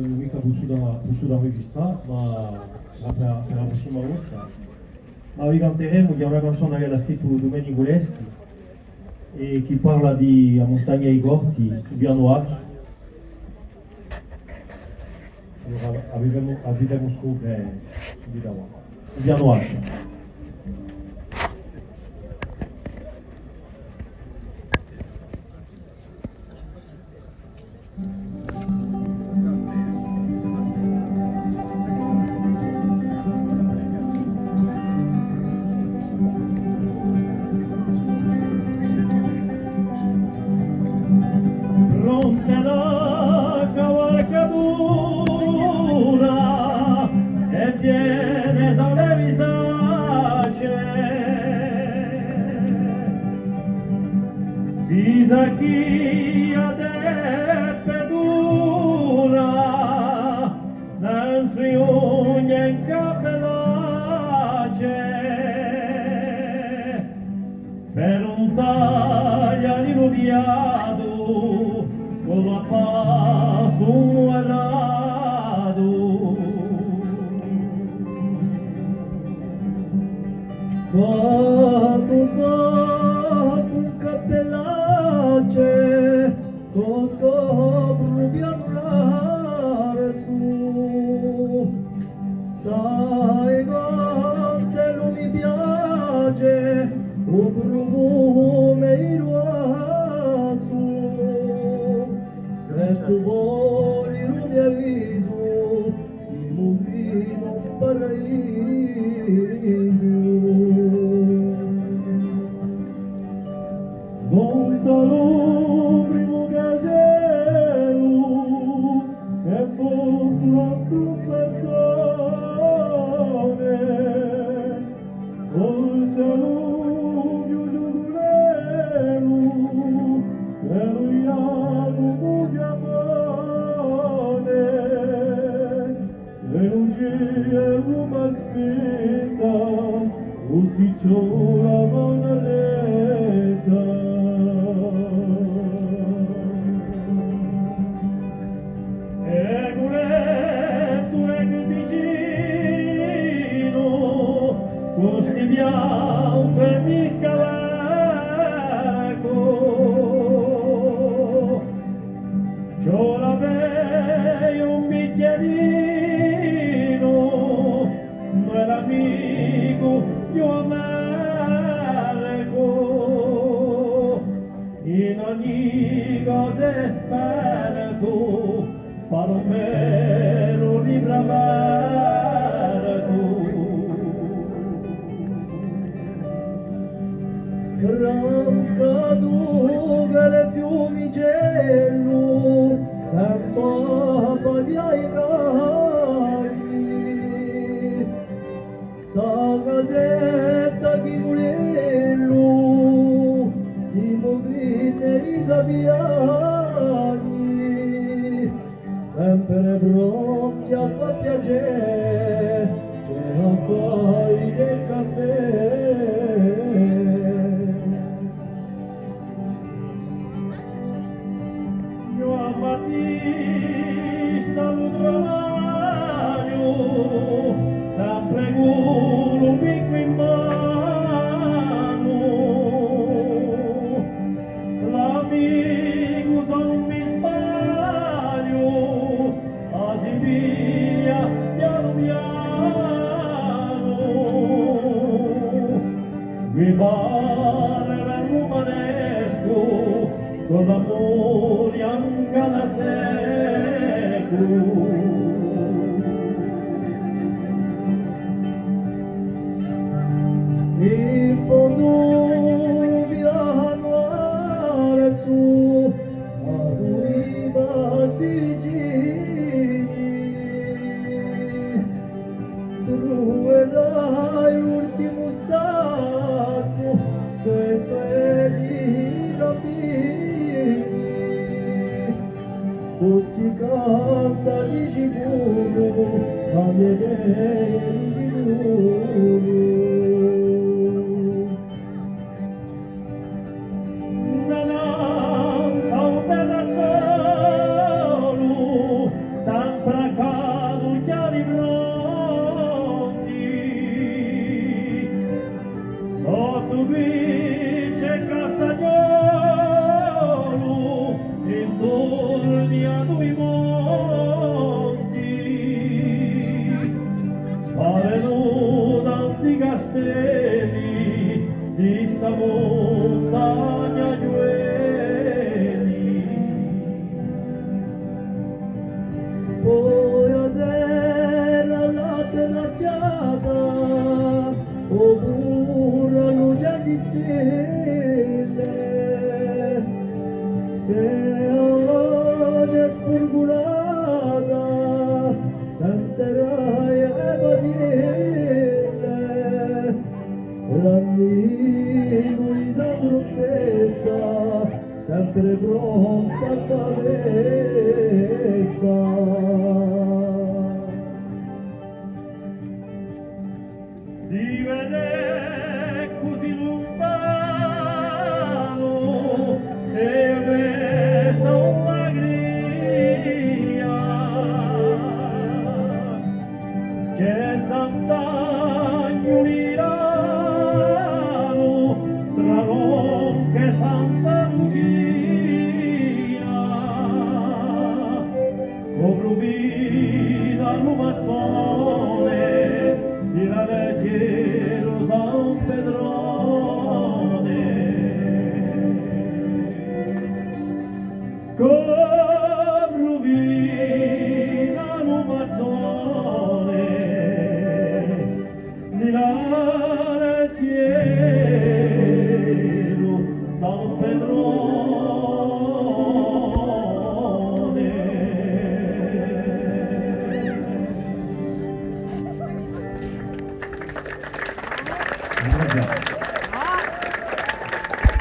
mica posso registrare, ma per la prossima volta. Ma vi canteremo di una canzone che ha scritto Domenico Leschi e che parla di a Montagna ai Corti, su Piano Alto. Allora avevamo scopre subito su Piano Alto. Chi adeppe dura, non si ugne in capellace, per un tagliarino diado, con la passo muerado. Quando sguardo un cappellace, scopro pianare su, sai quante non mi piace, un profumo su, se tu vuoi non mi avviso, siamo fino a un paradiso. Montalo primo casello e porto un pettone col cielo più giurello e lui ha un diamante e un cielo m'aspetta così c'ho la manaletta. Costi bianco e mi scavalco, c'ho la veia un bicchierino, ma è l'amico più amargo, in ogni cosa esperto, palomero ribravato. Rancaduga le fiumicello, s'ampapa di ai ragni, sa casetta chi volello, si muovite risaviani, sempre pronti a far piacere, c'è a fare del caffè. Battista l'udraio, sempre con un picco in mano, l'amico non mi sbaglio, a Siviglia piano piano, mi pare il romanesco, con l'amore anche alla secolo. In fondo piano alto, ad i battigini, troverai l'ultimo stato, questo è il rapino. Posti casa di sicuro, a vedere di sicuro. Non ho un bel razzolo, sempre castelli di sta montagna giueli. Poi a sera la terracciata, oppure a luce di stelle, se oggi è spurgurata, senterai e badille, l'amico di Sandro Festa, sempre pronta a festa. Di vedere così lontano e resta un'allegria che Sant'Agno Milano tra Ronca e Santa Lucia scopro vita Lumazzone di la leggero San Pedrone. Scopro vita Lumazzone di la leggero San Pedrone.